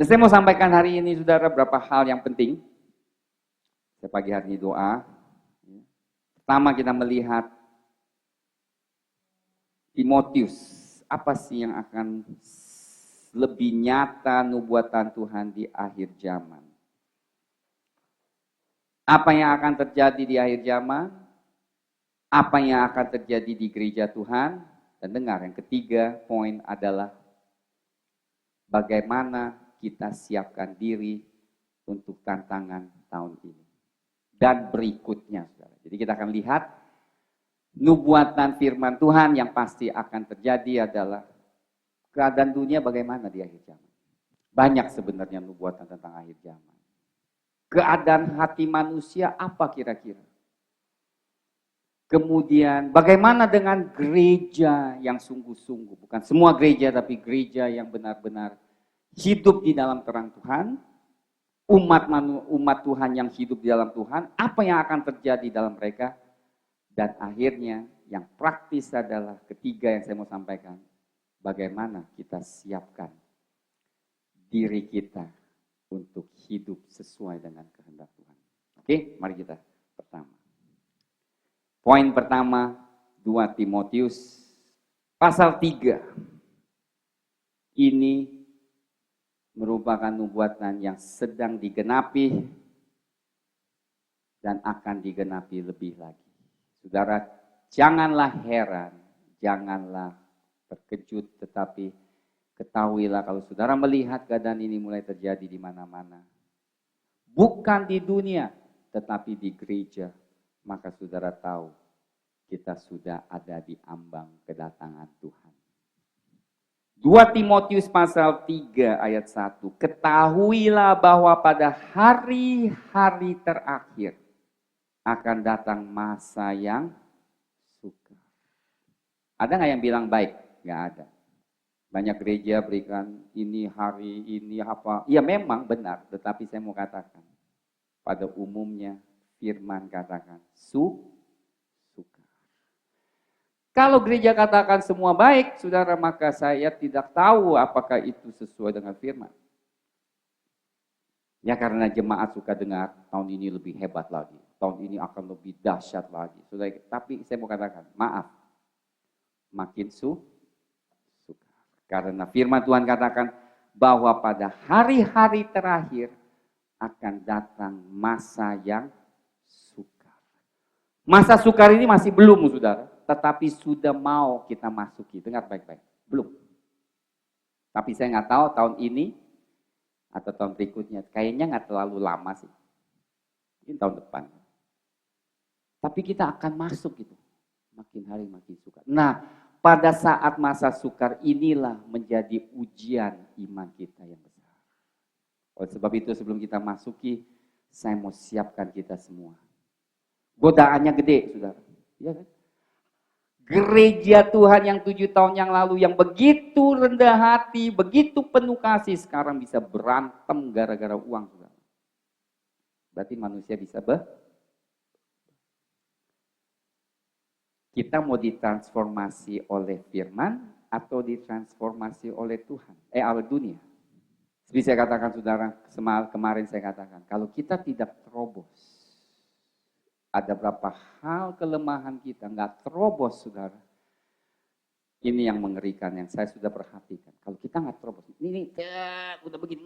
Dan saya mau sampaikan hari ini, saudara, beberapa hal yang penting. Saya pagi hari ini doa. Pertama kita melihat Timotius. Apa sih yang akan lebih nyata nubuatan Tuhan di akhir zaman? Apa yang akan terjadi di akhir zaman? Apa yang akan terjadi di gereja Tuhan? Dan dengar, yang ketiga poin adalah bagaimana kita siapkan diri untuk tantangan tahun ini dan berikutnya. Jadi kita akan lihat nubuatan firman Tuhan yang pasti akan terjadi adalah keadaan dunia bagaimana di akhir zaman. Banyak sebenarnya nubuatan tentang akhir zaman. Keadaan hati manusia apa kira-kira? Kemudian bagaimana dengan gereja yang sungguh-sungguh, bukan semua gereja tapi gereja yang benar-benar hidup di dalam terang Tuhan, umat Tuhan yang hidup di dalam Tuhan, apa yang akan terjadi dalam mereka, dan akhirnya yang praktis adalah ketiga yang saya mau sampaikan, bagaimana kita siapkan diri kita untuk hidup sesuai dengan kehendak Tuhan. Oke, mari kita pertama. Poin pertama, 2 Timotius pasal 3. Ini merupakan nubuatan yang sedang digenapi dan akan digenapi lebih lagi. Saudara, janganlah heran, janganlah terkejut, tetapi ketahuilah kalau saudara melihat keadaan ini mulai terjadi di mana-mana. Bukan di dunia, tetapi di gereja. Maka saudara tahu, kita sudah ada di ambang kedatangan Tuhan. 2 Timotius pasal 3 ayat 1. Ketahuilah bahwa pada hari-hari terakhir akan datang masa yang sukar. Ada nggak yang bilang baik? Nggak ada. Banyak gereja berikan ini hari ini apa. Ya memang benar, tetapi saya mau katakan. Pada umumnya firman katakan sukar. Kalau gereja katakan semua baik, saudara, maka saya tidak tahu apakah itu sesuai dengan firman. Ya karena jemaat suka dengar tahun ini lebih hebat lagi, tahun ini akan lebih dahsyat lagi. Saudara, tapi saya mau katakan, maaf, makin sukar. Karena firman Tuhan katakan bahwa pada hari-hari terakhir akan datang masa yang sukar. Masa sukar ini masih belum, saudara. Tetapi sudah mau kita masuki. Dengar baik-baik. Belum. Tapi saya nggak tahu tahun ini atau tahun berikutnya. Kayaknya nggak terlalu lama sih. Mungkin tahun depan. Tapi kita akan masuk gitu. Makin hari makin sukar. Nah, pada saat masa sukar inilah menjadi ujian iman kita yang besar. Oleh sebab itu sebelum kita masuki, saya mau siapkan kita semua. Godaannya gede, saudara. Iya kan? Gereja Tuhan yang 7 tahun yang lalu yang begitu rendah hati, begitu penuh kasih, sekarang bisa berantem gara-gara uang. Berarti manusia bisa Kita mau ditransformasi oleh firman atau ditransformasi oleh Tuhan, oleh dunia. Seperti saya katakan saudara, kemarin saya katakan, kalau kita tidak terobos, ada berapa hal kelemahan kita nggak terobos, saudara. Ini yang mengerikan, yang saya sudah perhatikan. Kalau kita nggak terobos, ini udah begini,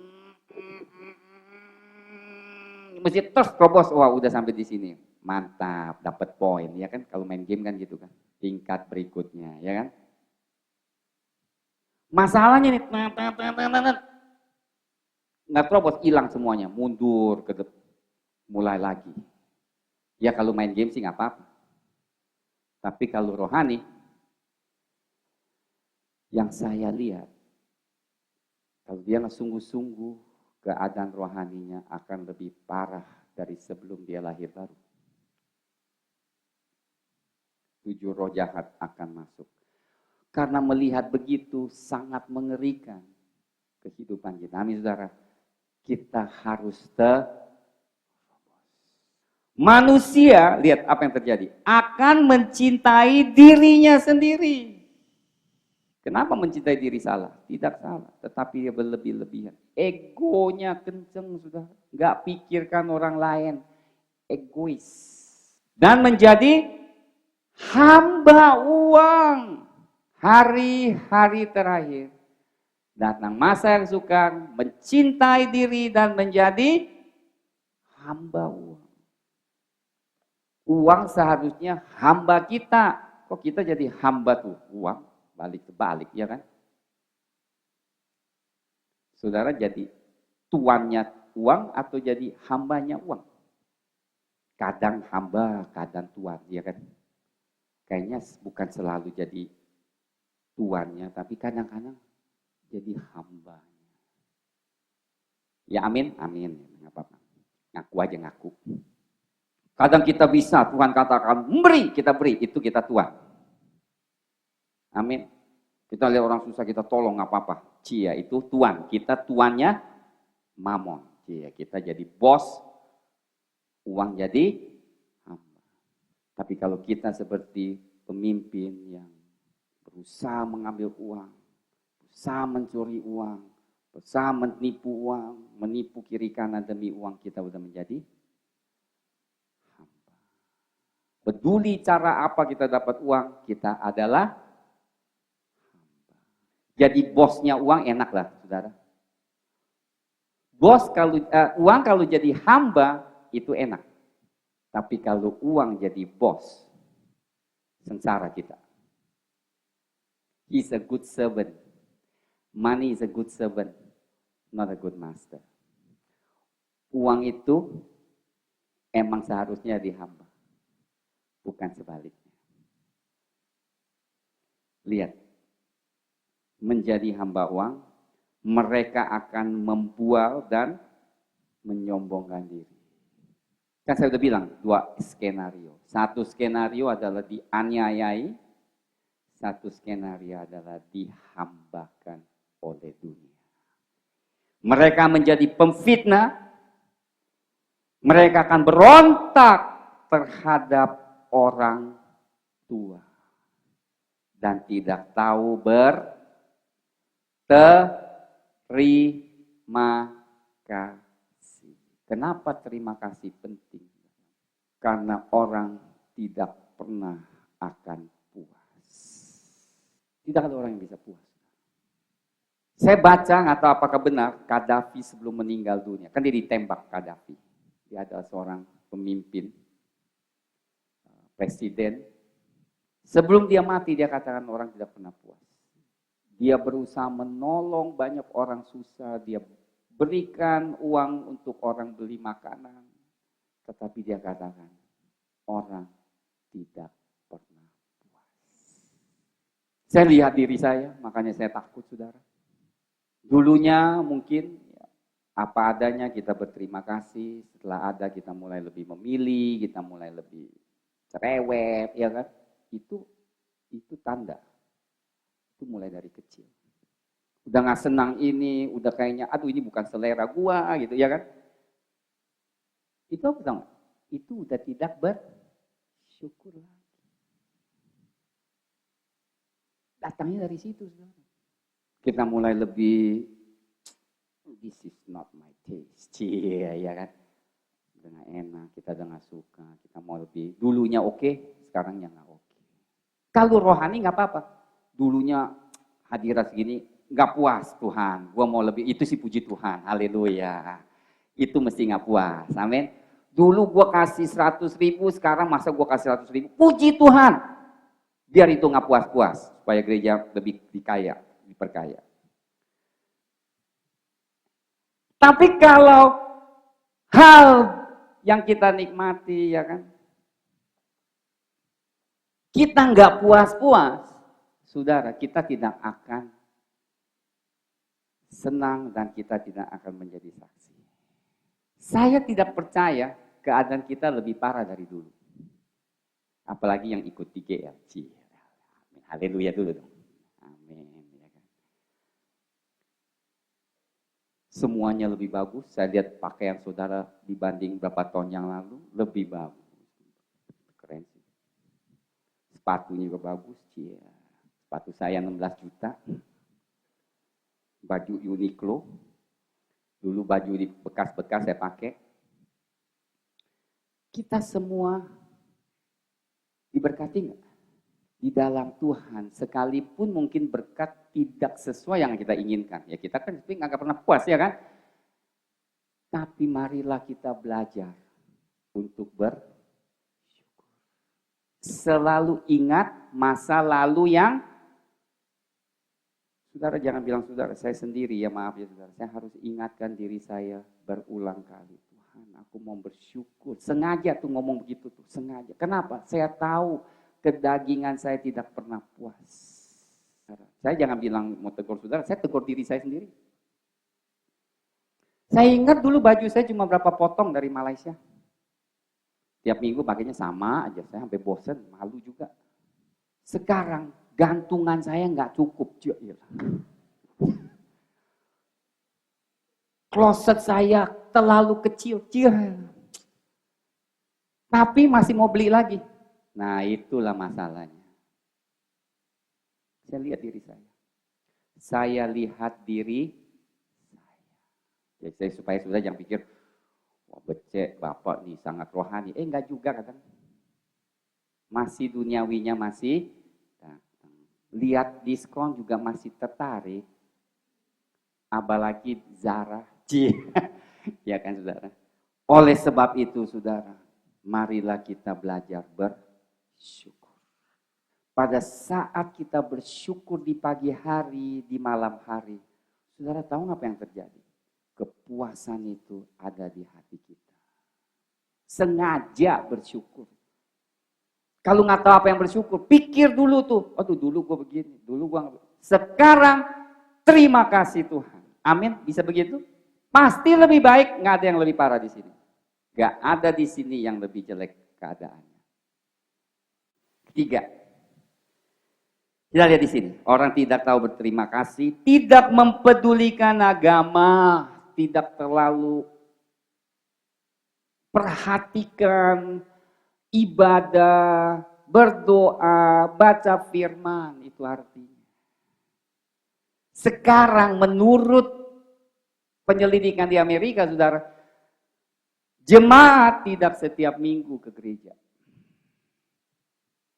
mesti terus terobos. Wah, udah sampai di sini, mantap, dapat poin, ya kan? Kalau main game kan gitu kan, tingkat berikutnya, ya kan? Masalahnya nih, nggak terobos, hilang semuanya, mundur ke depan, mulai lagi. Ya kalau main game sih nggak apa-apa. Tapi kalau rohani, yang saya lihat, kalau dia nggak sungguh-sungguh, keadaan rohaninya akan lebih parah dari sebelum dia lahir baru. 7 roh jahat akan masuk. Karena melihat begitu sangat mengerikan kehidupan kita. Amin, saudara. Kita harus manusia, lihat apa yang terjadi, akan mencintai dirinya sendiri. Kenapa mencintai diri salah? Tidak salah, tetapi dia berlebih-lebihan. Egonya kenceng sudah, nggak pikirkan orang lain, egois. Dan menjadi hamba uang. Hari-hari terakhir datang masa yang sukar, mencintai diri dan menjadi hamba uang. Uang seharusnya hamba kita. Kok kita jadi hamba tuh uang? Balik kebalik, ya kan? Saudara jadi tuannya uang atau jadi hambanya uang? Kadang hamba, kadang tuan, ya kan? Kayaknya bukan selalu jadi tuannya, tapi kadang-kadang jadi hambanya. Ya amin, amin. Nggak apa-apa. Ngaku aja ngaku. Kadang kita bisa, Tuhan katakan, beri, kita beri, itu kita tuan. Amin. Kita lihat orang susah, kita tolong, nggak apa-apa. Cia, itu tuan. Kita tuannya mamon. Cia, kita jadi bos, uang jadi hamba. Tapi kalau kita seperti pemimpin yang berusaha mengambil uang, berusaha mencuri uang, berusaha menipu uang, menipu kiri kanan demi uang, kita udah menjadi hamba. Peduli cara apa kita dapat uang, kita adalah hamba. Jadi bosnya uang enak lah, saudara. Uang kalau jadi hamba itu enak. Tapi kalau uang jadi bos, sengsara kita. He's a good servant. Money is a good servant, not a good master. Uang itu emang seharusnya dihamba, bukan sebaliknya. Lihat, menjadi hamba uang, mereka akan membual dan menyombongkan diri. Kan saya udah bilang, 2 skenario. Satu skenario adalah dianiayai, satu skenario adalah dihambakan oleh dunia. Mereka menjadi pemfitnah, mereka akan berontak terhadap orang tua dan tidak tahu berterima kasih. Kenapa terima kasih penting? Karena orang tidak pernah akan puas. Tidak ada orang yang bisa puas. Saya baca, nggak tahu apakah benar, Gaddafi sebelum meninggal dunia. Kan dia ditembak Gaddafi. Dia adalah seorang pemimpin, presiden. Sebelum dia mati, dia katakan orang tidak pernah puas. Dia berusaha menolong banyak orang susah. Dia berikan uang untuk orang beli makanan. Tetapi dia katakan, orang tidak pernah puas. Saya lihat diri saya, makanya saya takut, saudara. Dulunya mungkin apa adanya kita berterima kasih, setelah ada kita mulai lebih memilih, kita mulai lebih cerewet, ya kan? Itu tanda. Itu mulai dari kecil. Udah gak senang ini, udah kayaknya aduh ini bukan selera gua gitu, ya kan? Itu apa tahu? Itu udah tidak bersyukur lagi. Datangnya dari situ, saudara. Kita mulai lebih, this is not my taste, ya kan? Udah gak enak, kita udah gak suka, kita mau lebih, dulunya oke, sekarang ya gak oke. Kalau rohani gak apa-apa, dulunya hadirat segini, gak puas Tuhan, gua mau lebih, itu sih puji Tuhan, haleluya. Itu mesti gak puas, amin. Dulu gua kasih 100.000, sekarang masa gua kasih 100.000, puji Tuhan. Biar itu gak puas-puas, supaya gereja lebih diperkaya. Tapi kalau hal yang kita nikmati, ya kan, kita nggak puas-puas, saudara, kita tidak akan senang dan kita tidak akan menjadi saksi. Saya tidak percaya keadaan kita lebih parah dari dulu. Apalagi yang ikut di GLC. Haleluya dulu dong. Amin. Ya kan? Semuanya lebih bagus. Saya lihat pakaian saudara dibanding berapa tahun yang lalu lebih bagus. Keren sih. Sepatunya juga bagus. Ya. Sepatu saya 16 juta. Baju Uniqlo. Dulu baju di bekas-bekas saya pakai. Kita semua diberkati nggak? Di dalam Tuhan, sekalipun mungkin berkat tidak sesuai yang kita inginkan. Ya kita kan nggak pernah puas ya kan? Tapi marilah kita belajar untuk bersyukur. Selalu ingat masa lalu yang, saudara jangan bilang, saudara saya sendiri ya, maaf ya saudara. Saya harus ingatkan diri saya berulang kali. Tuhan, aku mau bersyukur. Sengaja tuh ngomong begitu tuh, sengaja. Kenapa? Saya tahu kedagingan saya tidak pernah puas. Saya jangan bilang mau tegur saudara, saya tegur diri saya sendiri. Saya ingat dulu baju saya cuma berapa potong dari Malaysia. Tiap minggu pakainya sama aja, saya sampai bosen, malu juga. Sekarang gantungan saya nggak cukup. Kloset saya terlalu kecil. Tapi masih mau beli lagi. Nah itulah masalahnya. Saya lihat diri saya. Saya lihat diri saya. Jadi saya supaya sudah jangan pikir, wah becek bapak nih sangat rohani. Enggak juga kadang. Masih duniawinya masih datang. Lihat diskon juga masih tertarik. Apalagi Zara. Ya kan saudara. Oleh sebab itu saudara, marilah kita belajar bersyukur. Pada saat kita bersyukur di pagi hari, di malam hari, saudara tahu apa yang terjadi? Kepuasan itu ada di hati kita. Sengaja bersyukur. Kalau nggak tahu apa yang bersyukur, pikir dulu tuh. Aduh dulu gue begini, dulu gue nggak. Sekarang terima kasih Tuhan. Amin. Bisa begitu? Pasti lebih baik. Nggak ada yang lebih parah di sini. Nggak ada di sini yang lebih jelek keadaannya. Ketiga. Kita lihat di sini. Orang tidak tahu berterima kasih, tidak mempedulikan agama, tidak terlalu perhatikan ibadah, berdoa, baca firman, itu artinya. Sekarang menurut penyelidikan di Amerika, saudara, jemaat tidak setiap minggu ke gereja.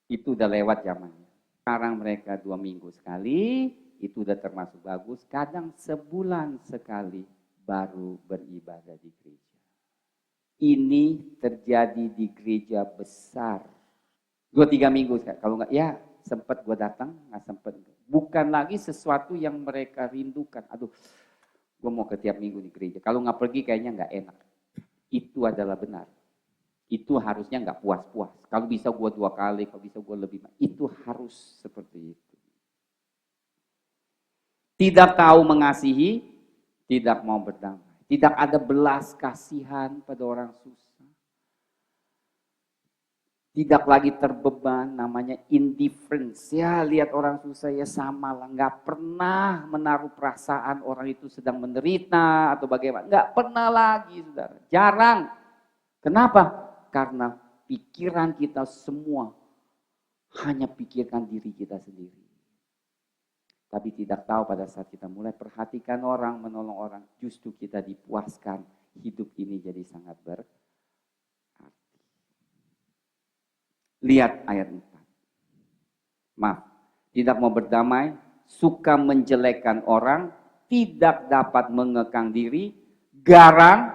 Itu udah lewat zamannya. Sekarang mereka 2 minggu sekali, itu udah termasuk bagus. Kadang sebulan sekali baru beribadah di gereja. Ini terjadi di gereja besar. 2-3 minggu, kalau nggak ya sempat gue datang, nggak sempat. Bukan lagi sesuatu yang mereka rindukan. Aduh, gue mau ke tiap minggu di gereja. Kalau nggak pergi kayaknya nggak enak. Itu adalah benar. Itu harusnya nggak puas-puas. Kalau bisa gue 2 kali, kalau bisa gue lebih. Itu harus seperti itu. Tidak tahu mengasihi, tidak mau berdamai. Tidak ada belas kasihan pada orang susah. Tidak lagi terbeban, namanya indifference. Ya lihat orang susah ya sama lah. Nggak pernah menaruh perasaan orang itu sedang menderita atau bagaimana. Nggak pernah lagi saudara. Jarang. Kenapa? Karena pikiran kita semua hanya pikirkan diri kita sendiri. Tapi tidak tahu pada saat kita mulai perhatikan orang, menolong orang, justru kita dipuaskan. Hidup ini jadi sangat berarti. Lihat ayat 4. Maaf, tidak mau berdamai, suka menjelekkan orang, tidak dapat mengekang diri, garang.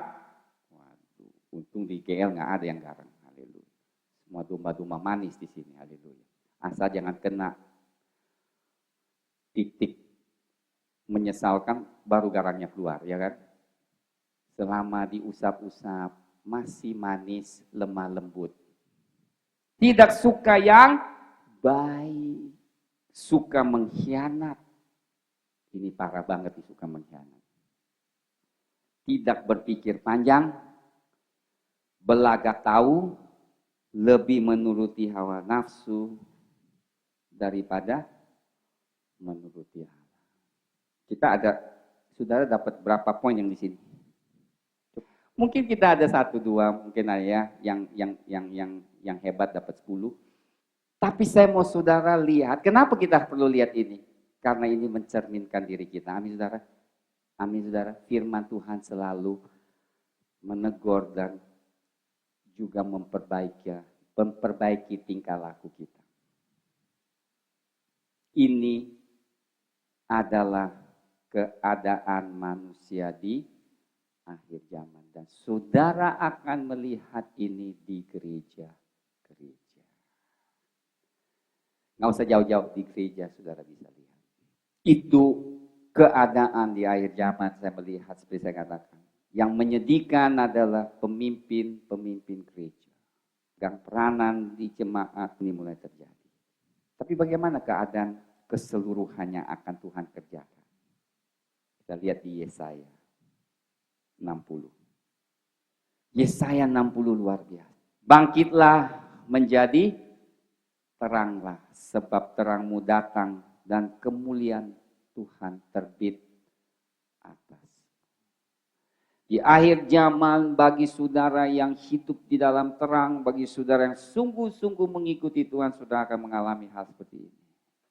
Waduh, untung di GL nggak ada yang garang. Haleluya. Semua domba-domba manis di sini. Haleluya. Asal jangan kena titik menyesalkan baru garangnya keluar, ya kan? Selama diusap-usap masih manis, lemah lembut. Tidak suka yang baik, suka mengkhianat. Ini parah banget suka mengkhianat. Tidak berpikir panjang, belagak tahu, lebih menuruti hawa nafsu daripada menuruti Allah. Kita ada, saudara dapat berapa poin yang di sini? Mungkin kita ada 1, 2, mungkin ada ya yang hebat dapat 10. Tapi saya mau saudara lihat, kenapa kita perlu lihat ini? Karena ini mencerminkan diri kita. Amin saudara. Amin saudara. Firman Tuhan selalu menegur dan juga memperbaiki tingkah laku kita. Ini adalah keadaan manusia di akhir zaman. Dan saudara akan melihat ini di gereja-gereja. Nggak usah jauh-jauh, di gereja saudara bisa lihat. Itu keadaan di akhir zaman saya melihat seperti saya katakan. Yang menyedihkan adalah pemimpin-pemimpin gereja. Dan peranan di jemaat ini mulai terjadi. Tapi bagaimana keadaan keseluruhannya akan Tuhan kerjakan? Kita lihat di Yesaya 60. Yesaya 60 luar biasa. Bangkitlah menjadi teranglah, sebab terangmu datang dan kemuliaan Tuhan terbit atas. Di akhir zaman bagi saudara yang hidup di dalam terang, bagi saudara yang sungguh-sungguh mengikuti Tuhan, saudara akan mengalami hal seperti ini.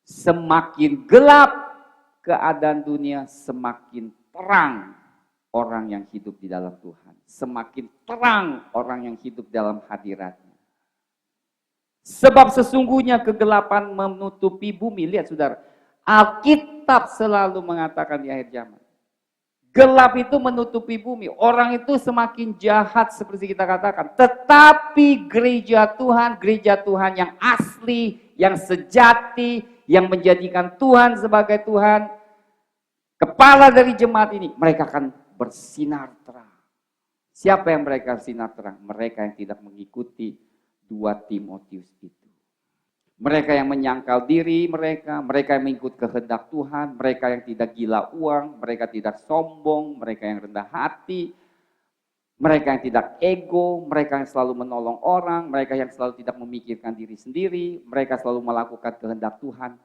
Semakin gelap keadaan dunia, semakin terang orang yang hidup di dalam Tuhan. Semakin terang orang yang hidup dalam hadirat-Nya. Sebab sesungguhnya kegelapan menutupi bumi. Lihat saudara, Alkitab selalu mengatakan di akhir zaman. Gelap itu menutupi bumi. Orang itu semakin jahat seperti kita katakan. Tetapi gereja Tuhan yang asli, yang sejati, yang menjadikan Tuhan sebagai Tuhan, kepala dari jemaat ini, mereka akan bersinar terang. Siapa yang mereka bersinar terang? Mereka yang tidak mengikuti 2 Timotius itu. Mereka yang menyangkal diri mereka yang mengikut kehendak Tuhan, mereka yang tidak gila uang, mereka tidak sombong, mereka yang rendah hati, mereka yang tidak ego, mereka yang selalu menolong orang, mereka yang selalu tidak memikirkan diri sendiri, mereka selalu melakukan kehendak Tuhan.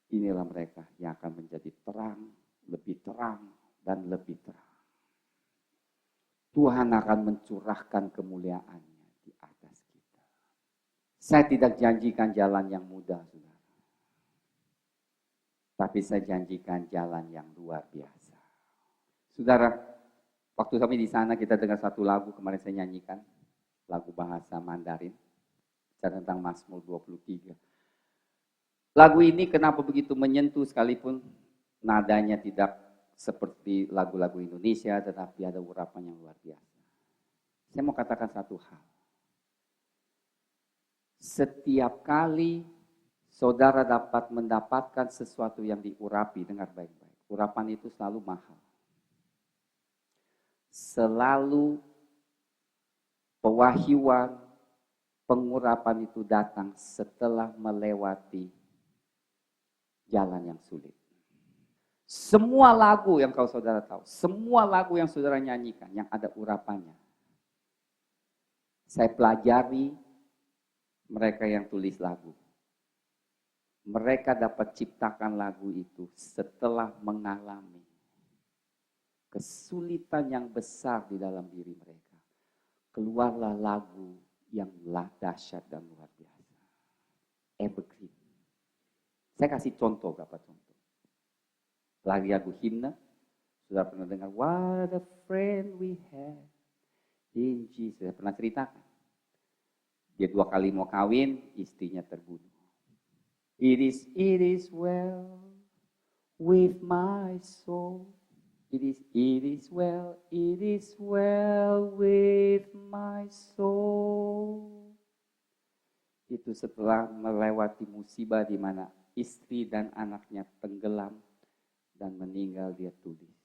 Inilah mereka yang akan menjadi terang, dan lebih terang. Tuhan akan mencurahkan kemuliaan. Saya tidak janjikan jalan yang mudah, saudara. Tapi saya janjikan jalan yang luar biasa. Saudara, waktu kami di sana kita dengar satu lagu, kemarin saya nyanyikan. Lagu bahasa Mandarin. Tentang Mazmur 23. Lagu ini kenapa begitu menyentuh sekalipun nadanya tidak seperti lagu-lagu Indonesia, tetapi ada urapan yang luar biasa. Saya mau katakan satu hal. Setiap kali saudara dapat mendapatkan sesuatu yang diurapi, dengar baik-baik. Urapan itu selalu mahal. Selalu pewahyuan, pengurapan itu datang setelah melewati jalan yang sulit. Semua lagu yang kau saudara tahu, semua lagu yang saudara nyanyikan, yang ada urapannya. Saya pelajari mereka yang tulis lagu. Mereka dapat ciptakan lagu itu setelah mengalami kesulitan yang besar di dalam diri mereka. Keluarlah lagu yang dahsyat dan luar biasa. Evergreen. Saya kasih contoh, berapa contoh. Lagu himne, sudah pernah dengar, What a friend we have in Jesus. Saya pernah ceritakan. Dia 2 kali mau kawin, istrinya terbunuh. It is well with my soul. It is well with my soul. Itu setelah melewati musibah di mana istri dan anaknya tenggelam dan meninggal, dia tulis.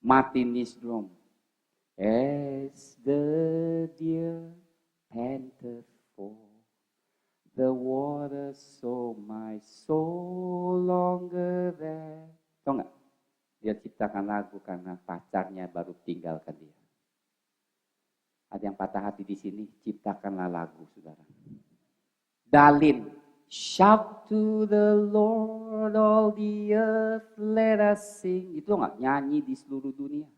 Martin Nisdrom. As the deer panteth for the water, so my soul longer there. Tahu nggak? Dia ciptakan lagu karena pacarnya baru tinggalkan dia. Ada yang patah hati di sini, ciptakanlah lagu, saudara. Dalin, shout to the Lord, all the earth, let us sing. Itu nggak? Nyanyi di seluruh dunia.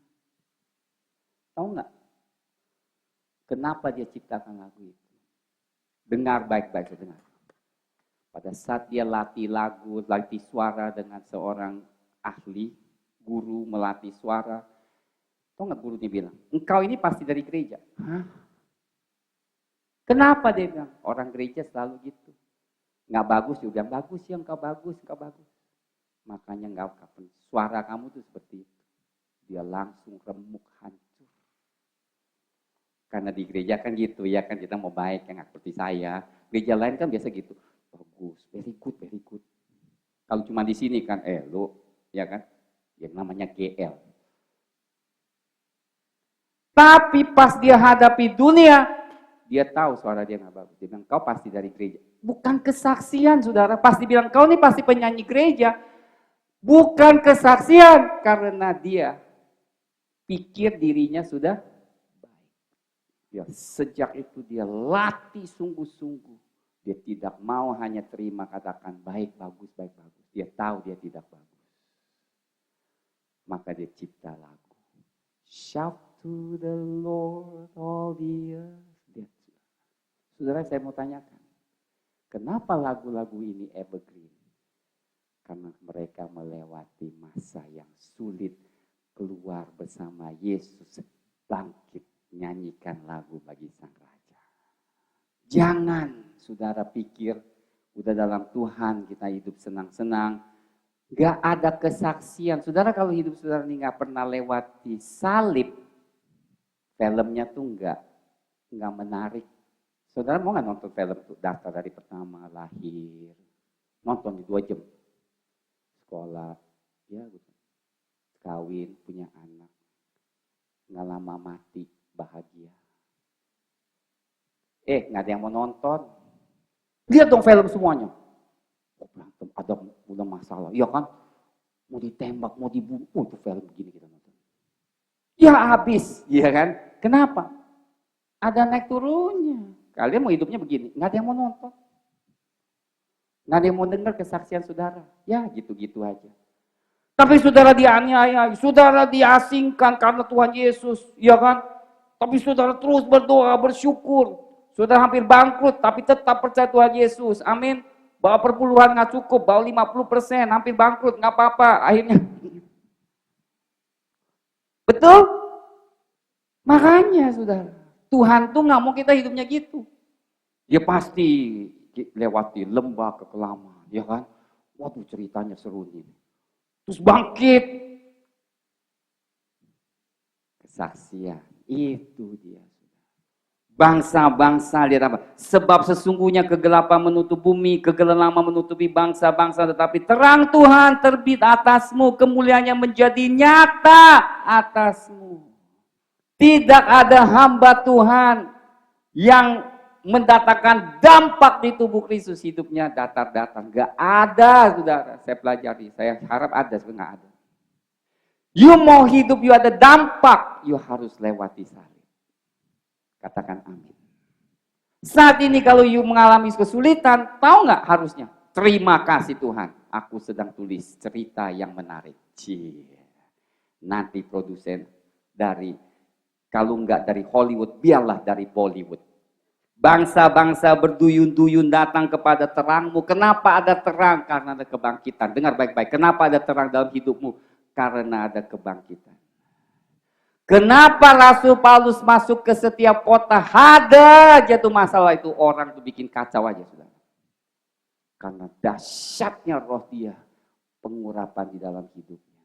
Tahu nggak? Kenapa dia ciptakan lagu itu? Dengar baik-baik, dengar. Pada saat dia latih lagu, latih suara dengan seorang ahli, guru melatih suara, tahu nggak gurunya bilang, engkau ini pasti dari gereja. Hah? Kenapa dia bilang? Orang gereja selalu gitu. Nggak bagus, dia bilang, bagus ya engkau bagus, engkau bagus. Makanya nggak kapan. Suara kamu tuh seperti itu. Dia langsung remuk hancur. Karena di gereja kan gitu ya kan, kita mau baik, yang nggak seperti saya. Gereja lain kan biasa gitu. Bagus, very good, very good. Kalau cuma di sini kan, lu, ya kan, yang namanya GL. Tapi pas dia hadapi dunia, dia tahu suara dia nggak bagus. Dia bilang, kau pasti dari gereja. Bukan kesaksian, saudara. Pasti bilang, kau ini pasti penyanyi gereja. Bukan kesaksian, karena dia pikir dirinya sudah baik. Ya, sejak itu dia latih sungguh-sungguh. Dia tidak mau hanya terima katakan baik, bagus, baik, bagus. Dia tahu dia tidak bagus. Maka dia cipta lagu. Shout to the Lord all the earth. Saudara, saya mau tanyakan. Kenapa lagu-lagu ini evergreen? Karena mereka melewati masa yang sulit. Keluar bersama Yesus, bangkit, nyanyikan lagu bagi Sang Raja. Jangan saudara pikir, udah dalam Tuhan kita hidup senang-senang. Gak ada kesaksian. Saudara kalau hidup saudara ini gak pernah lewati salib, filmnya tuh gak menarik. Saudara mau gak nonton film tuh? Daftar dari pertama lahir, nonton di 2 jam. Sekolah, ya kawin, punya anak, gak lama mati, bahagia. Gak ada yang mau nonton. Lihat dong film semuanya. Berantem, ada udah masalah. Iya kan? Mau ditembak, mau dibunuh. Itu film begini kita nonton. Ya habis. Iya kan? Kenapa? Ada naik turunnya. Kalian mau hidupnya begini. Gak ada yang mau nonton. Gak ada yang mau dengar kesaksian saudara. Ya gitu-gitu aja. Tapi saudara dianiaya, saudara diasingkan karena Tuhan Yesus. Iya kan? Tapi saudara terus berdoa, bersyukur. Saudara hampir bangkrut, tapi tetap percaya Tuhan Yesus. Amin. Bawa perpuluhan nggak cukup, bawa 50%, hampir bangkrut, nggak apa-apa. Akhirnya, betul? Makanya saudara, Tuhan tuh nggak mau kita hidupnya gitu. Dia pasti lewati lembah kekelaman, ya kan? Waduh ceritanya seru nih. Terus bangkit. Kesaksian, itu dia. Bangsa-bangsa, lihat apa? Sebab sesungguhnya kegelapan menutup bumi, kegelapan menutupi bangsa-bangsa, tetapi terang Tuhan terbit atasmu, kemuliaannya menjadi nyata atasmu. Tidak ada hamba Tuhan yang mendatangkan dampak di tubuh Kristus, hidupnya datar-datar. Gak ada, saudara. Saya pelajari, saya harap ada, sebenarnya ada. You mau hidup, you ada dampak, you harus lewati salib. Katakan amin. Saat ini kalau you mengalami kesulitan, tahu nggak harusnya? Terima kasih Tuhan, aku sedang tulis cerita yang menarik. Nanti produsen dari, kalau nggak dari Hollywood, biarlah dari Bollywood. Bangsa-bangsa berduyun-duyun datang kepada terangmu. Kenapa ada terang? Karena ada kebangkitan. Dengar baik-baik, kenapa ada terang dalam hidupmu? Karena ada kebangkitan. Kenapa Rasul Paulus masuk ke setiap kota? Ada aja tuh masalah itu, orang tuh bikin kacau aja saudara. Karena dahsyatnya roh dia, pengurapan di dalam hidupnya.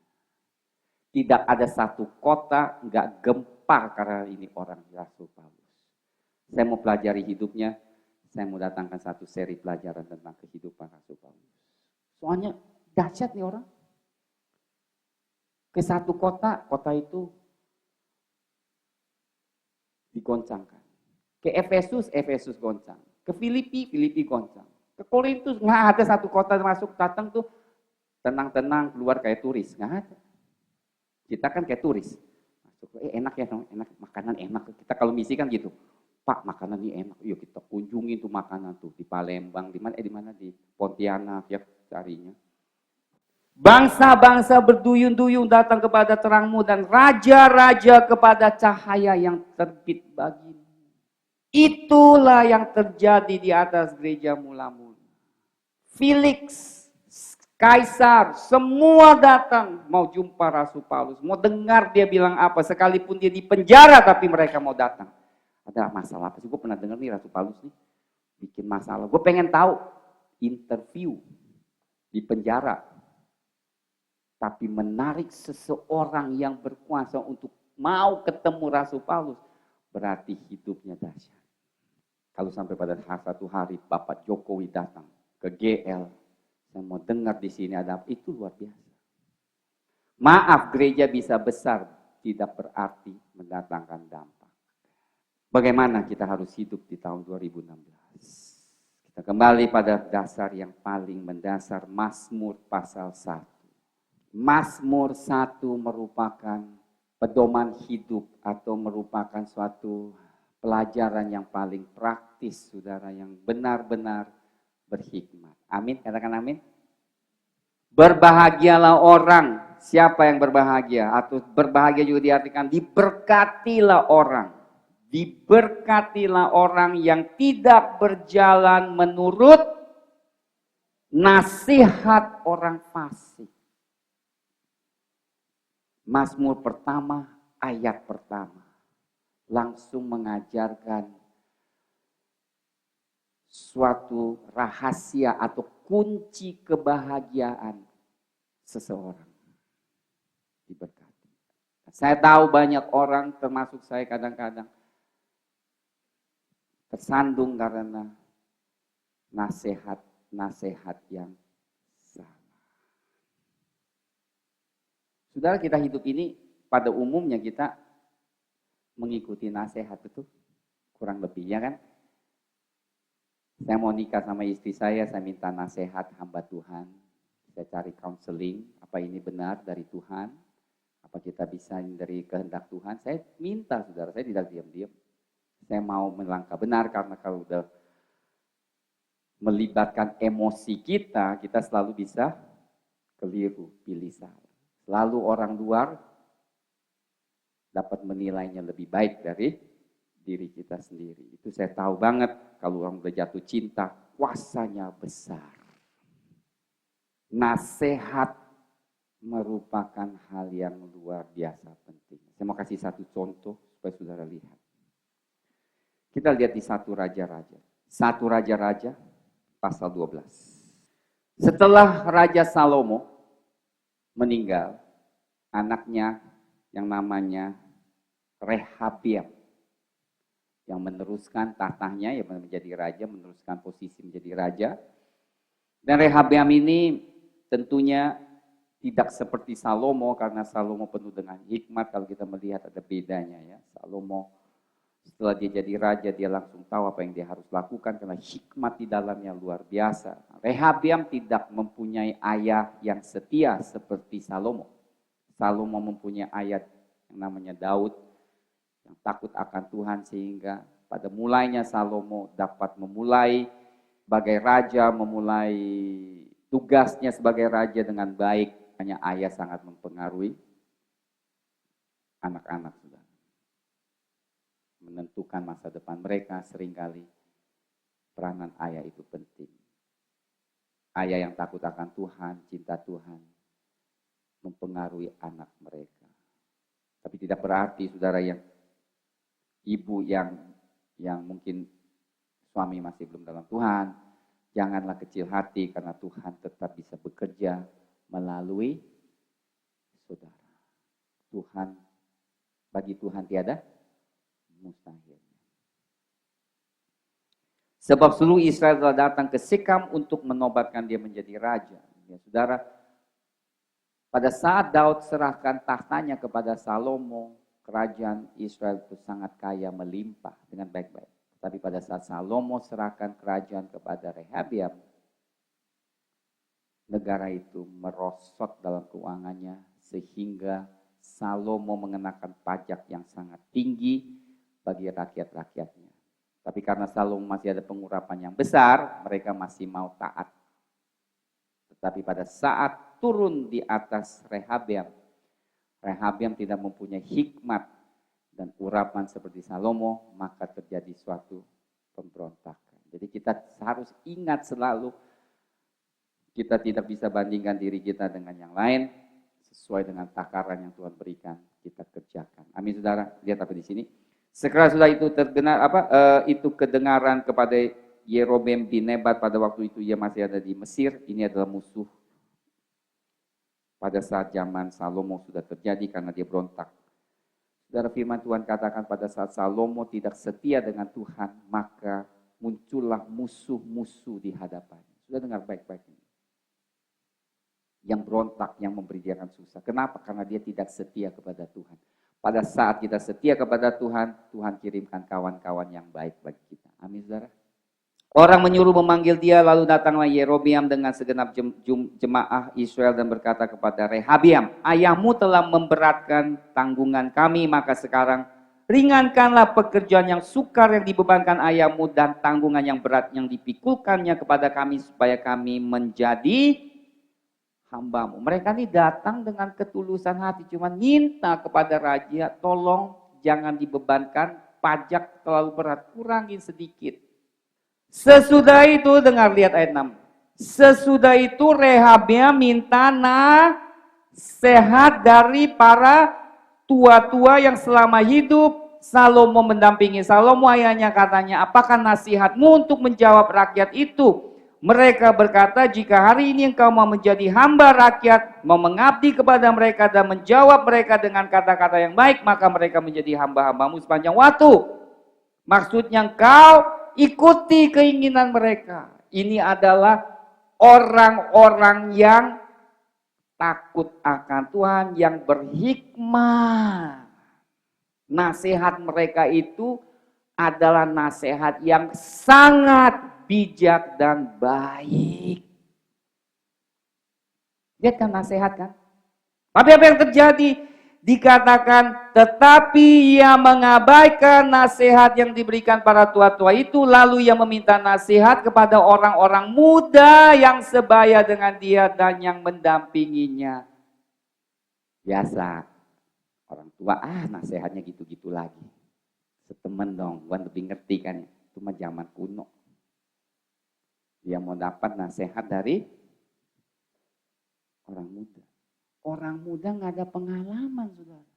Tidak ada satu kota nggak gempar karena ini orang Rasul Paulus. Saya mau pelajari hidupnya, saya mau datangkan satu seri pelajaran tentang kehidupan Rasul Paulus. Soalnya dahsyat nih orang. Ke satu kota, kota itu digoncangkan. Ke Efesus, Efesus goncang. Ke Filipi, Filipi goncang. Ke Korintus, nggak ada satu kota masuk datang tuh tenang-tenang keluar kayak turis, nggak ada. Kita kan kayak turis, masuk, enak ya, enak makanan enak. Kita kalau misi kan gitu, Pak makanan ini enak, yuk kita kunjungi tuh makanan tuh di Palembang, di mana di Pontianak ya carinya. Bangsa-bangsa berduyun-duyun datang kepada terangmu dan raja-raja kepada cahaya yang terbit bagimu. Itulah yang terjadi di atas gereja mula-mula. Felix, Kaisar, semua datang mau jumpa Rasul Paulus. Mau dengar dia bilang apa. Sekalipun dia di penjara tapi mereka mau datang. Ada masalah apa sih? Gue pernah dengar nih Rasul Paulus nih. Bikin masalah. Gue pengen tahu. Interview di penjara. Tapi menarik seseorang yang berkuasa untuk mau ketemu Rasul Paulus. Berarti hidupnya dahsyat. Kalau sampai pada satu hari Bapak Jokowi datang ke GL. Saya mau dengar di sini ada apa. Itu luar biasa. Maaf, gereja bisa besar. Tidak berarti mendatangkan dampak. Bagaimana kita harus hidup di tahun 2016? Kita kembali pada dasar yang paling mendasar. Mazmur pasal 1. Mazmur 1 merupakan pedoman hidup atau merupakan suatu pelajaran yang paling praktis, saudara, yang benar-benar berhikmat. Amin, katakan amin. Berbahagialah orang. Siapa yang berbahagia? Atau berbahagia juga diartikan diberkatilah orang. Diberkatilah orang yang tidak berjalan menurut nasihat orang fasik. Mazmur pertama, ayat pertama. Langsung mengajarkan suatu rahasia atau kunci kebahagiaan seseorang. Diberkati. Saya tahu banyak orang, termasuk saya kadang-kadang, tersandung karena nasihat-nasihat yang salah. Saudara, kita hidup ini pada umumnya kita mengikuti nasihat, betul? Kurang lebihnya kan? Saya mau nikah sama istri saya minta nasihat hamba Tuhan. Saya cari counseling, apa ini benar dari Tuhan? Apa kita bisa dari kehendak Tuhan? Saya minta, saudara, saya tidak diam-diam. Saya mau melangkah benar karena kalau udah melibatkan emosi kita selalu bisa keliru, pilih salah. Lalu orang luar dapat menilainya lebih baik dari diri kita sendiri. Itu saya tahu banget kalau orang udah jatuh cinta, kuasanya besar. Nasihat merupakan hal yang luar biasa penting. Saya mau kasih satu contoh supaya saudara lihat. Kita lihat di 1 Raja-Raja. 1 Raja-Raja pasal 12. Setelah Raja Salomo meninggal, anaknya yang namanya Rehabiam yang meneruskan tahtanya, yang menjadi raja, meneruskan posisi menjadi raja. Dan Rehabiam ini tentunya tidak seperti Salomo, karena Salomo penuh dengan hikmat. Kalau kita melihat ada bedanya ya. Salomo setelah dia jadi raja, dia langsung tahu apa yang dia harus lakukan karena hikmat di dalamnya luar biasa. Rehabiam tidak mempunyai ayah yang setia seperti Salomo. Salomo mempunyai ayah yang namanya Daud, yang takut akan Tuhan, sehingga pada mulainya Salomo dapat memulai sebagai raja, memulai tugasnya sebagai raja dengan baik. Hanya ayah sangat mempengaruhi anak-anak, sudah menentukan masa depan mereka. Seringkali peranan ayah itu penting. Ayah yang takut akan Tuhan, cinta Tuhan, mempengaruhi anak mereka. Tapi tidak berarti, saudara, yang ibu yang mungkin suami masih belum dalam Tuhan, janganlah kecil hati karena Tuhan tetap bisa bekerja melalui saudara. Bagi Tuhan tiada mustahil. Sebab seluruh Israel telah datang ke Sikam untuk menobatkan dia menjadi raja. Ya, saudara, pada saat Daud serahkan tahtanya kepada Salomo, kerajaan Israel itu sangat kaya, melimpah dengan baik-baik. Tapi pada saat Salomo serahkan kerajaan kepada Rehabiam, negara itu merosot dalam keuangannya sehingga Salomo mengenakan pajak yang sangat tinggi bagi rakyat-rakyatnya. Tapi karena Salomo masih ada pengurapan yang besar, mereka masih mau taat. Tetapi pada saat turun di atas Rehabiam, Rehabiam tidak mempunyai hikmat. dan urapan seperti Salomo, maka terjadi suatu pemberontakan. Jadi kita harus ingat selalu, kita tidak bisa bandingkan diri kita dengan yang lain, sesuai dengan takaran yang Tuhan berikan, kita kerjakan. Amin, saudara. Lihat apa di sini. Sekarang sudah itu terdengar itu kedengaran kepada Yerobeam bin Nebat pada waktu itu ia masih ada di Mesir. Ini adalah musuh pada saat zaman Salomo sudah terjadi karena dia berontak. Saudara, firman Tuhan katakan pada saat Salomo tidak setia dengan Tuhan, maka muncullah musuh-musuh di hadapannya. Sudah dengar baik-baik ini. Yang berontak, yang memberikan susah. Kenapa? Karena dia tidak setia kepada Tuhan. Pada saat kita setia kepada Tuhan, Tuhan kirimkan kawan-kawan yang baik bagi kita. Amin, saudara. Orang menyuruh memanggil dia, lalu datanglah Yerobeam dengan segenap jemaah Israel dan berkata kepada Rehabiam, ayahmu telah memberatkan tanggungan kami, maka sekarang ringankanlah pekerjaan yang sukar yang dibebankan ayahmu dan tanggungan yang berat yang dipikulkannya kepada kami supaya kami menjadi hambamu. Mereka ini datang dengan ketulusan hati, cuma minta kepada raja, tolong jangan dibebankan pajak terlalu berat, kurangin sedikit. Sesudah itu, dengar, lihat ayat 6. Sesudah itu Rehabiam minta nasihat dari para tua-tua yang selama hidup Salomo mendampingi Salomo. Ayahnya katanya, apakah nasihatmu untuk menjawab rakyat itu? Mereka berkata, jika hari ini engkau mau menjadi hamba rakyat, mau mengabdi kepada mereka dan menjawab mereka dengan kata-kata yang baik, maka mereka menjadi hamba-hambamu sepanjang waktu. Maksudnya engkau ikuti keinginan mereka. Ini adalah orang-orang yang takut akan Tuhan, yang berhikmah. Nasihat mereka itu adalah nasihat yang sangat bijak dan baik. Lihat kan nasihat kan? Tapi apa yang terjadi? Dikatakan, tetapi ia mengabaikan nasihat yang diberikan para tua-tua itu, lalu ia meminta nasihat kepada orang-orang muda yang sebaya dengan dia dan yang mendampinginya. Biasa, orang tua, nasihatnya gitu-gitu lagi. Setemen dong, gua lebih ngerti kan, itu mah zaman kuno. Dia mau dapat nasihat dari orang muda. Orang muda nggak ada pengalaman, saudara.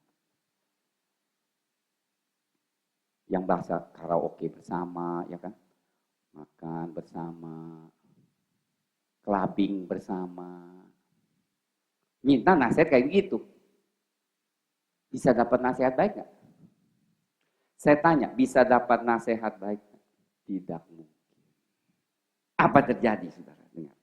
Yang bahasa karaoke bersama, ya kan? Makan bersama, clubbing bersama. Minta nasihat kayak gitu. Bisa dapat nasihat baik nggak? Saya tanya, bisa dapat nasihat baik? Tidak mungkin. Apa terjadi, saudara? Dengar.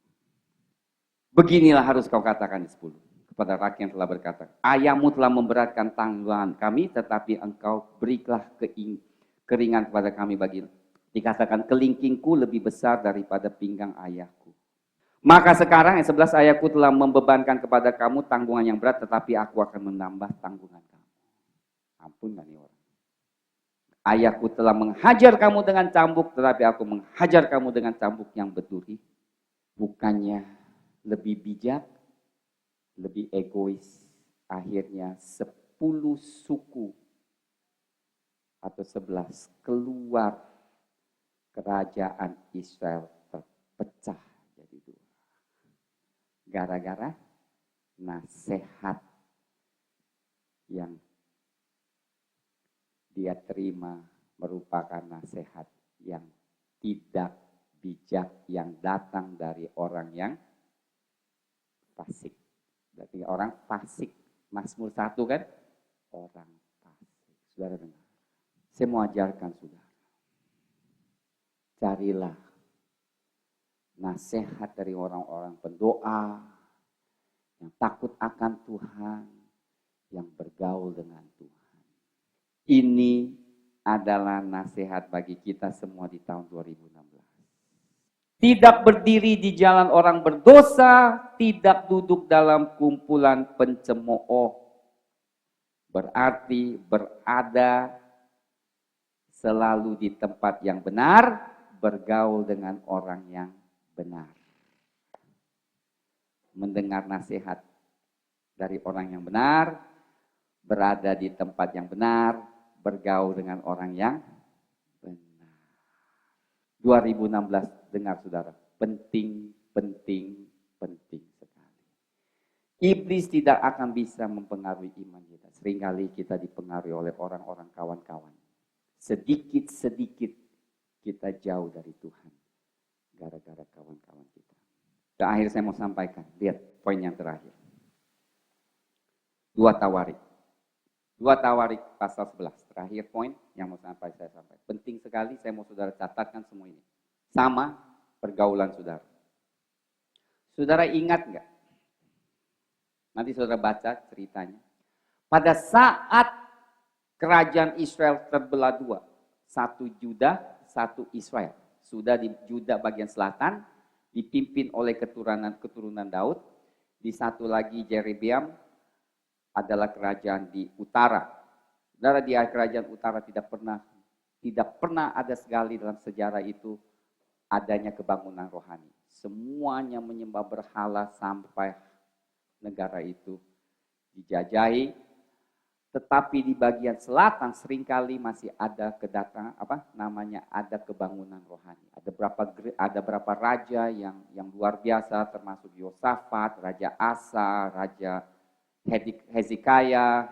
Beginilah harus kau katakan di 10. Kepada rakyat yang telah berkata, ayahmu telah memberatkan tanggungan kami, tetapi engkau berilah keringan kepada kami bagi. Dikatakan, kelingkingku lebih besar daripada pinggang ayahku. Maka sekarang yang 11, ayahku telah membebankan kepada kamu tanggungan yang berat, tetapi aku akan menambah tanggungan kamu. Ampun gak nih orang. Ayahku telah menghajar kamu dengan cambuk, tetapi aku menghajar kamu dengan cambuk yang berduri. Bukannya lebih bijak, lebih egois. Akhirnya 10 suku atau 11 keluar, kerajaan Israel terpecah jadi 2. Gara-gara nasihat yang dia terima merupakan nasihat yang tidak bijak, yang datang dari orang yang fasik. Berarti orang fasik. Mazmur 1 kan? Orang fasik. Saudara dengar. Saya mau ajarkan saudara. Carilah nasihat dari orang-orang pendoa, yang takut akan Tuhan, yang bergaul dengan Tuhan. Ini adalah nasihat bagi kita semua di tahun 2016. Tidak berdiri di jalan orang berdosa, tidak duduk dalam kumpulan pencemooh. Berarti berada selalu di tempat yang benar, bergaul dengan orang yang benar. Mendengar nasihat dari orang yang benar, berada di tempat yang benar, bergaul dengan orang yang benar. 2016 dengar saudara, penting sekali. Iblis tidak akan bisa mempengaruhi iman kita. Seringkali kita dipengaruhi oleh orang-orang kawan-kawan. Sedikit-sedikit kita jauh dari Tuhan. Gara-gara kawan-kawan kita. Terakhir saya mau sampaikan, lihat poin yang terakhir. 2 Tawarik. 2 Tawarik pasal 11. Terakhir poin yang mau saya sampaikan. Penting sekali, saya mau saudara catatkan semua ini. Sama pergaulan saudara. Saudara ingat enggak? Nanti saudara baca ceritanya. Pada saat kerajaan Israel terbelah dua. Satu Juda, satu Israel. Sudah di Juda bagian selatan, dipimpin oleh keturunan Daud. Di satu lagi Jerobeam adalah kerajaan di utara. Saudara, di kerajaan utara tidak pernah ada sekali dalam sejarah itu adanya kebangunan rohani. Semuanya menyembah berhala sampai negara itu dijajahi. Tetapi di bagian selatan seringkali masih ada ada kebangunan rohani. Ada berapa raja yang luar biasa, termasuk Yosafat, Raja Asa, Raja Hezekia,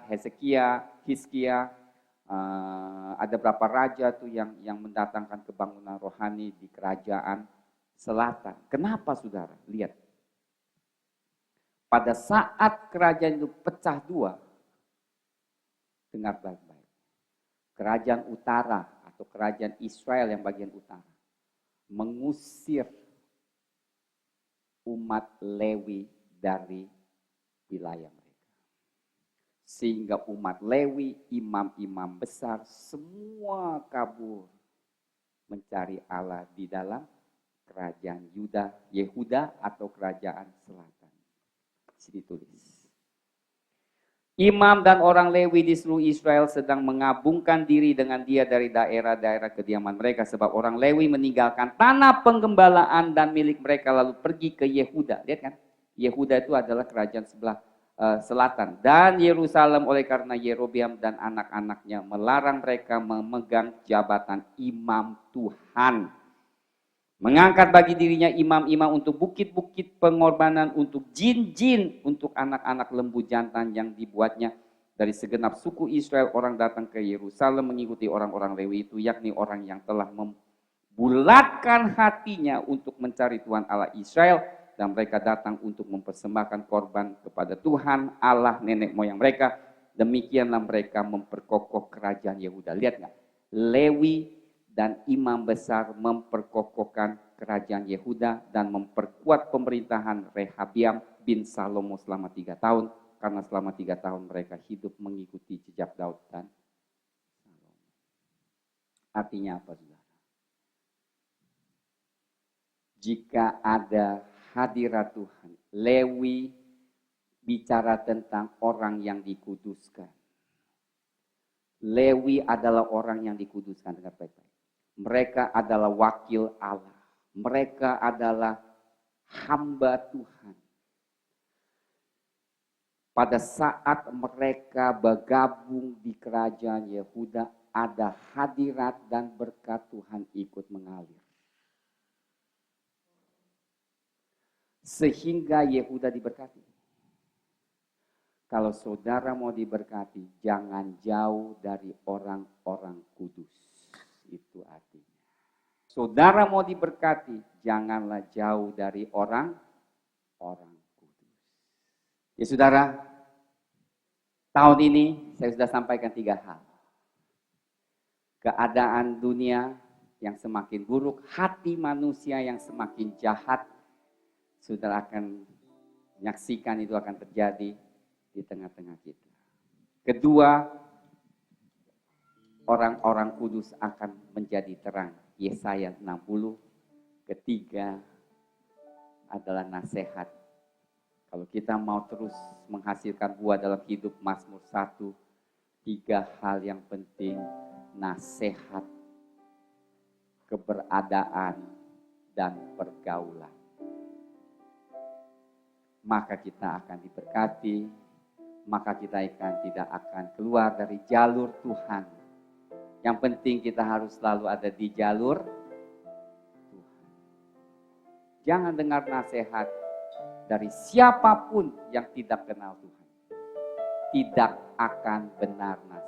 ada berapa raja tuh yang mendatangkan kebangunan rohani di kerajaan selatan. Kenapa saudara? Lihat. Pada saat kerajaan itu pecah dua, dengar baik-baik. Kerajaan utara atau kerajaan Israel yang bagian utara mengusir umat Lewi dari wilayah mereka. Sehingga umat Lewi, imam-imam besar, semua kabur mencari Allah di dalam kerajaan Yehuda atau kerajaan selatan. Sini tulis. Imam dan orang Lewi di seluruh Israel sedang mengabungkan diri dengan dia dari daerah-daerah kediaman mereka. Sebab orang Lewi meninggalkan tanah penggembalaan dan milik mereka lalu pergi ke Yehuda. Lihat kan? Yehuda itu adalah kerajaan sebelah selatan. Dan Yerusalem oleh karena Yerobeam dan anak-anaknya melarang mereka memegang jabatan imam Tuhan. Mengangkat bagi dirinya imam-imam untuk bukit-bukit pengorbanan, untuk jin-jin, untuk anak-anak lembu jantan yang dibuatnya. Dari segenap suku Israel orang datang ke Yerusalem mengikuti orang-orang Lewi itu, yakni orang yang telah membulatkan hatinya untuk mencari Tuhan Allah Israel. Dan mereka datang untuk mempersembahkan korban kepada Tuhan Allah nenek moyang mereka. Demikianlah mereka memperkokoh kerajaan Yehuda. Lihat nggak? Lewi dan imam besar memperkokohkan kerajaan Yehuda dan memperkuat pemerintahan Rehabiam bin Salomo selama 3 tahun. Karena selama 3 tahun mereka hidup mengikuti jejak Daud dan Salomo. Artinya apa, saudara? Jika ada hadirat Tuhan, Lewi bicara tentang orang yang dikuduskan. Lewi adalah orang yang dikuduskan, dengar baik-baik. Mereka adalah wakil Allah. Mereka adalah hamba Tuhan. Pada saat mereka bergabung di kerajaan Yehuda, ada hadirat dan berkat Tuhan ikut mengalir. Sehingga Yehuda diberkati. Kalau saudara mau diberkati, jangan jauh dari orang-orang kudus. Itu artinya. Saudara mau diberkati, janganlah jauh dari orang-orang kudus. Ya saudara, tahun ini saya sudah sampaikan 3 hal. Keadaan dunia yang semakin buruk, hati manusia yang semakin jahat, saudara akan menyaksikan itu akan terjadi di tengah-tengah kita. Kedua, orang-orang kudus akan menjadi terang. Yesaya 60. Ketiga adalah nasihat. Kalau kita mau terus menghasilkan buah dalam hidup, Mazmur 1, 3 hal yang penting, nasihat, keberadaan, dan pergaulan. Maka kita akan diberkati, maka kita tidak akan keluar dari jalur Tuhan Yang penting kita harus selalu ada di jalur Tuhan. Jangan dengar nasihat dari siapapun yang tidak kenal Tuhan. Tidak akan benar nasihat.